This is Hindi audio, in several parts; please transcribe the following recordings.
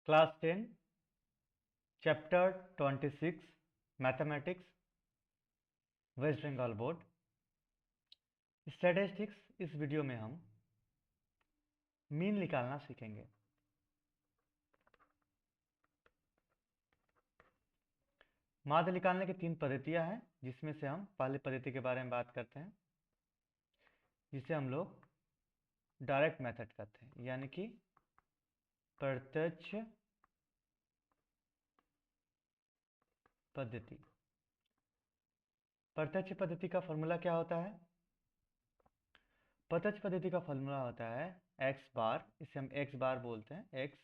Class 10 chapter 26 mathematics West Bengal board statistics. इस वीडियो में हम मीन निकालना सीखेंगे। माध्य निकालने की 3 पद्धतियां हैं, जिसमें से हम पहली पद्धति के बारे में बात करते हैं, जिसे हम लोग डायरेक्ट मेथड कहते हैं, यानी कि प्रत्यक्ष पद्धति। प्रत्यक्ष पद्धति का फॉर्मूला क्या होता है? प्रत्यक्ष पद्धति का फॉर्मूला होता है एक्स बार, इसे हम एक्स बार बोलते हैं। एक्स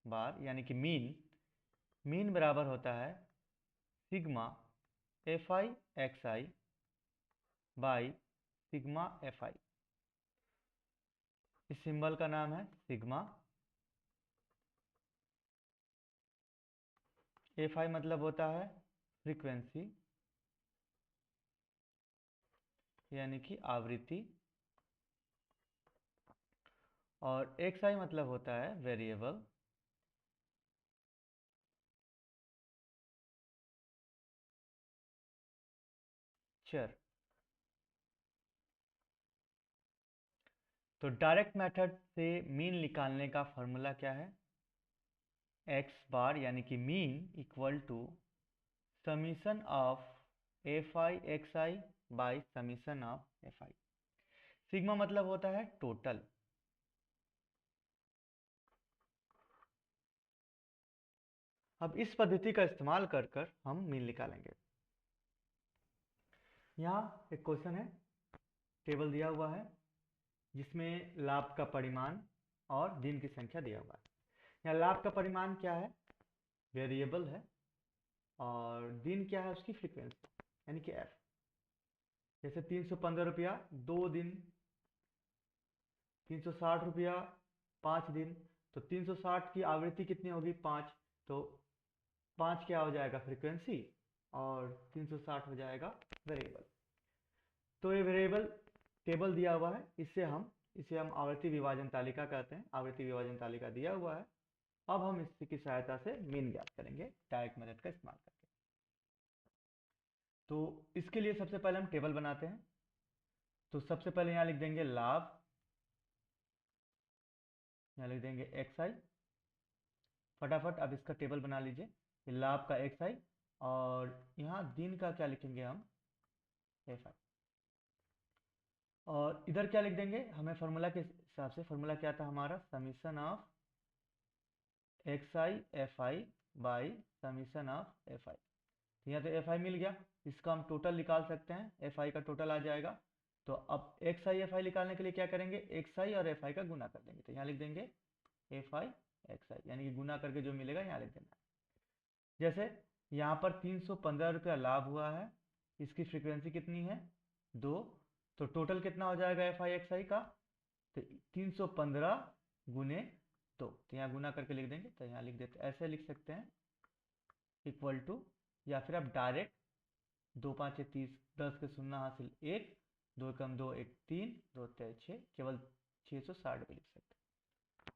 बार यानी कि मीन बराबर होता है sigma F I X I by sigma F I. इस सिंबल का नाम है सिग्मा। एफ आई मतलब होता है फ्रीक्वेंसी यानी कि आवृत्ति, और एक्स आई मतलब होता है वेरिएबल। चर। तो डायरेक्ट मेथड से मीन निकालने का फॉर्मूला क्या है? एक्स बार यानी कि mean equal to summation of F I X I by summation of F I. Sigma मतलब होता है टोटल। अब इस पद्धति का इस्तेमाल कर कर हम मीन निकालेंगे। यहाँ एक क्वेश्चन है, टेबल दिया हुआ है जिसमें लाभ का परिमाण और दिन की संख्या दिया हुआ है। यहाँ लाभ का परिमाण क्या है? वेरिएबल है। और दिन क्या है? उसकी फ्रीक्वेंसी यानी कि एफ। जैसे 315 रुपया 2 दिन, 360 रुपया 5 दिन, तो 360 की आवृत्ति कितनी होगी? 5। तो 5 क्या हो जाएगा? फ्रीक्वेंसी, और 360 हो जाएगा वेरिएबल। तो ये वेरिएबल टेबल दिया हुआ है, इसे हम आवृत्ति विभाजन तालिका कहते हैं। आवृत्ति विभाजन तालिका दिया हुआ है। अब हम इसकी सहायता से मीन ज्ञात करेंगे डायरेक्ट मेथड का इस्तेमाल करके। तो इसके लिए सबसे पहले हम टेबल बनाते हैं। तो सबसे पहले यहाँ लिख देंगे लाभ, यहाँ लिख देंगे एक्स आई। फटाफट अब इसका टेबल बना लीजिए। ये लाभ का एक्स आई, और यहाँ दिन का क्या लिखेंगे हम? F I. और इधर क्या लिख देंगे? हमें फॉर्मूला के हिसाब से, फॉर्मूला क्या था हमारा? Summation of X I F I by summation of F आई। तो यहाँ तो एफ आई मिल गया, इसका हम टोटल निकाल सकते हैं। एफ आई का टोटल आ जाएगा। तो अब एक्स आई एफ आई निकालने के लिए क्या करेंगे? एक्स आई और एफ आई का गुना कर देंगे। तो यहाँ लिख देंगे एफ आई एक्स आई, यानी कि गुना करके जो मिलेगा यहाँ लिख देना। जैसे यहाँ पर 315 रुपया लाभ हुआ है, इसकी फ्रीक्वेंसी कितनी है? 2। तो टोटल कितना हो जाएगा एफ आई एक्स आई का? तो 315 गुने 2। तो यहाँ गुना करके लिख देंगे। तो यहाँ लिख देते, ऐसे लिख सकते हैं इक्वल टू, या फिर आप डायरेक्ट 2 5 30, 10 के शून्य हासिल 1, 2 कम 2 1 3, 2 3 6, केवल 660 पे लिख सकते हैं।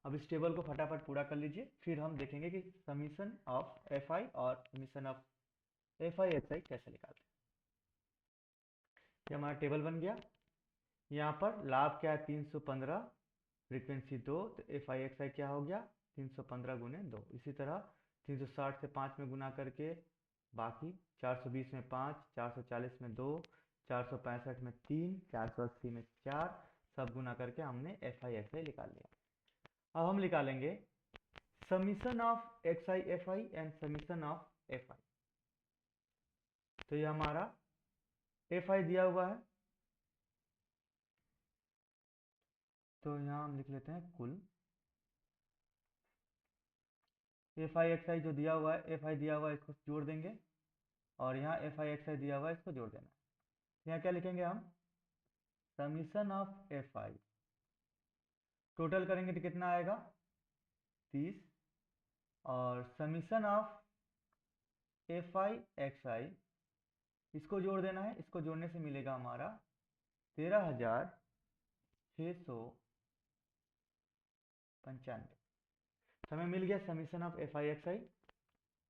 अब इस टेबल को फटाफट पूरा कर लीजिए, फिर हम देखेंगे कि समीशन ऑफ एफ आई और summation of F I X I कैसे निकालते हैं। ये हमारा टेबल बन गया। यहाँ पर लाभ क्या है? 315, फ्रीक्वेंसी 2, तो एफ आई एक्स आई क्या हो गया? 315 गुने 2। इसी तरह 360 से 5 में गुना करके, बाकी 420 में 5, 440 में 2, 465 में 3, 480 में 4, सब गुना करके हमने एफ आई एक्स आई निकाल लिया। अब हम निकालेंगे summation of X I F I and summation of F आई। तो ये हमारा एफ आई दिया हुआ है, तो यहाँ हम लिख लेते हैं कुल। एफ आई एक्स आई जो दिया हुआ है, एफ आई दिया हुआ है, इसको जोड़ देंगे, और यहाँ एफ आई एक्स आई दिया हुआ है, इसको जोड़ देना। यहाँ क्या लिखेंगे हम? Summation of F I. Total करेंगे तो कितना आएगा? 30। और summation of F I X I, इसको जोड़ देना है। इसको जोड़ने से मिलेगा हमारा 13,695। तो हमें मिल गया summation of F I X I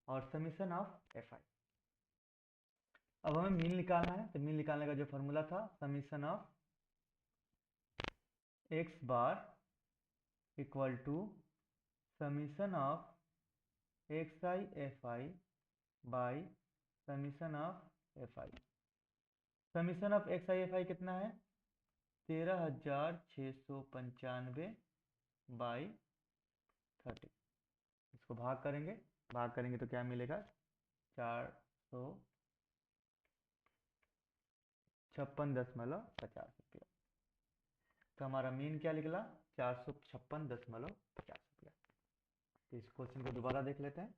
और समीशन ऑफ एफ आई। अब हमें मीन निकालना है, तो मीन निकालने का जो फॉर्मूला था summation of X bar equal to summation of X I F I by summation of F I. Summation of X I F I कितना है 13,695 बाई 30। इसको भाग करेंगे तो क्या मिलेगा 456.50 रुपया। तो हमारा मीन क्या निकला 456.50 रुपया। तो इस क्वेश्चन को दोबारा देख लेते हैं।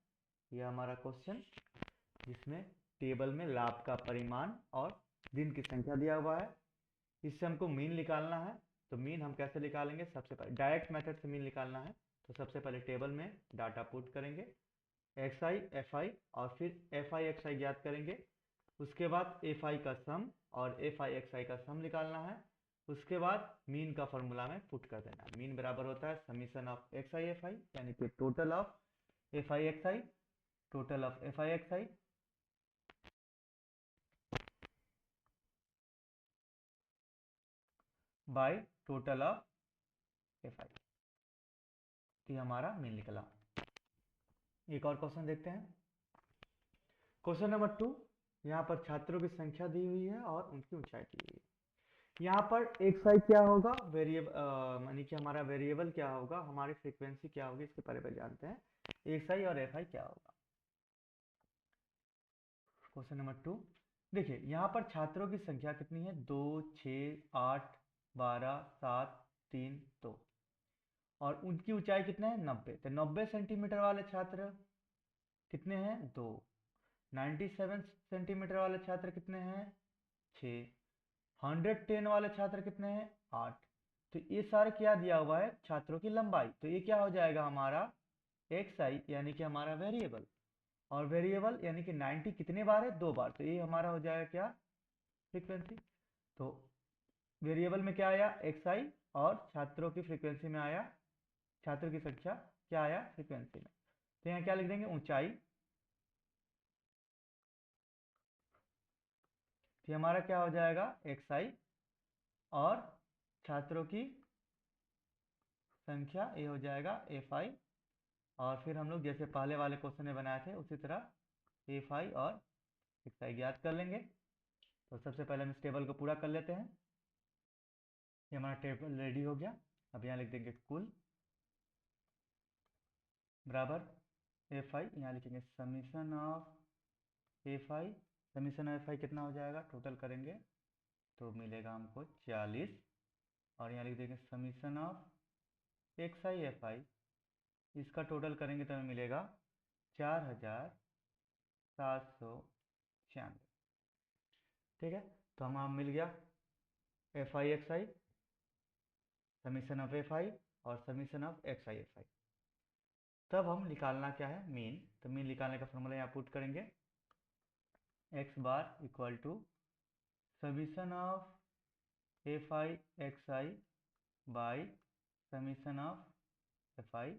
यह हमारा क्वेश्चन जिसमें टेबल में लाभ का परिमाण और दिन की संख्या दिया हुआ है, इससे हमको मीन निकालना है। तो मीन हम कैसे निकालेंगे, सबसे पहले डायरेक्ट मेथड से मीन निकालना है। तो सबसे पहले टेबल में डाटा पुट करेंगे एक्स आई एफ आई और फिर एफ आई एक्स आई ज्ञात करेंगे। उसके बाद एफ आई का सम और एफ आई एक्स आई का सम निकालना है। उसके बाद मीन का फॉर्मूला में पुट कर देना है। मीन बराबर होता है summation of X I F आई यानी कि total of F I X I, total of F I X I by total of F आई। तो हमारा मीन निकला। एक और क्वेश्चन देखते हैं। Question number 2। यहाँ पर छात्रों की संख्या दी हुई है और उनकी ऊंचाई दी हुई है। यहाँ पर एक्स आई क्या होगा, वेरिएबल यानी कि हमारा वेरिएबल क्या होगा, हमारी फ्रीक्वेंसी क्या होगी, इसके पहले जानते हैं एक्स आई और एफ आई क्या होगा। क्वेश्चन नंबर 2 देखिए, यहाँ पर छात्रों की संख्या कितनी है 2 6 8 12 7 3 2 और उनकी ऊंचाई कितना है 90। तो 90 सेंटीमीटर वाले छात्र कितने हैं 2, 97 सेंटीमीटर वाले छात्र कितने हैं 6, 110 वाले छात्र कितने हैं 8। तो ये सारे क्या दिया हुआ है छात्रों की लंबाई। तो ये क्या हो जाएगा हमारा एक्स आई यानी कि हमारा वेरिएबल, और वेरिएबल यानी कि 90 कितने बार है 2 बार। तो ये हमारा हो जाएगा क्या फ्रीक्वेंसी। तो वेरिएबल में क्या आया एक्स आई और छात्रों की फ्रीक्वेंसी में आया छात्रों की संख्या क्या आया फ्रीक्वेंसी में। तो यहाँ क्या लिख देंगे ऊंचाई। तो हमारा क्या हो जाएगा एक्स आई और छात्रों की संख्या ये हो जाएगा एफ आई। और फिर हम लोग जैसे पहले वाले क्वेश्चन में बनाए थे उसी तरह एफ आई और एक्स आई ज्ञात कर लेंगे। तो सबसे पहले हम इस टेबल को पूरा कर लेते हैं। ये हमारा टेबल रेडी हो गया। अब यहाँ लिख देंगे कुल बराबर एफ आई, यहाँ लिखेंगे summation of F I. Summation of F I कितना हो जाएगा टोटल करेंगे तो मिलेगा हमको 40। और यहाँ लिख देंगे summation of X I F आई, इसका टोटल करेंगे तो हमें मिलेगा 4,796। ठीक है, तो हमें मिल गया F I X I, summation of F I और summation of X I F I. तब हम निकालना क्या है मीन। तो मीन निकालने का फॉर्मूला यहाँ पुट करेंगे X bar equal to summation of F I X I by summation of F I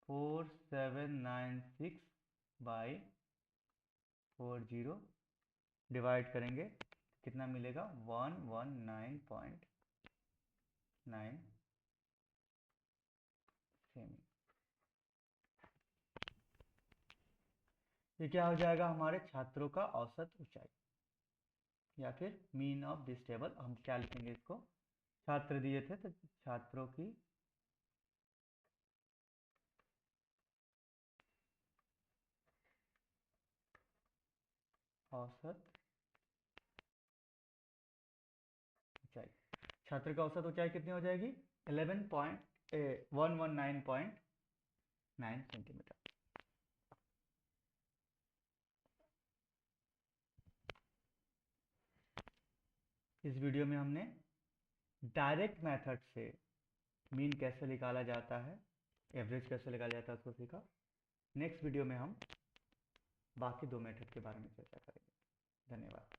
4796 by 40 divide करेंगे कितना मिलेगा 119.9 सेमी। ये क्या हो जाएगा हमारे छात्रों का औसत ऊंचाई या फिर मीन ऑफ दिस टेबल। हम क्या लिखेंगे इसको, छात्र दिए थे तो छात्रों की औसत ऊंचाई। छात्र का औसत ऊंचाई कितनी हो जाएगी 119.9 सेंटीमीटर। इस वीडियो में हमने डायरेक्ट मेथड से मीन कैसे निकाला जाता है, एवरेज कैसे निकाला जाता है उसको सीखा। नेक्स्ट वीडियो में हम बाकी 2 मेथड के बारे में चर्चा करेंगे। धन्यवाद।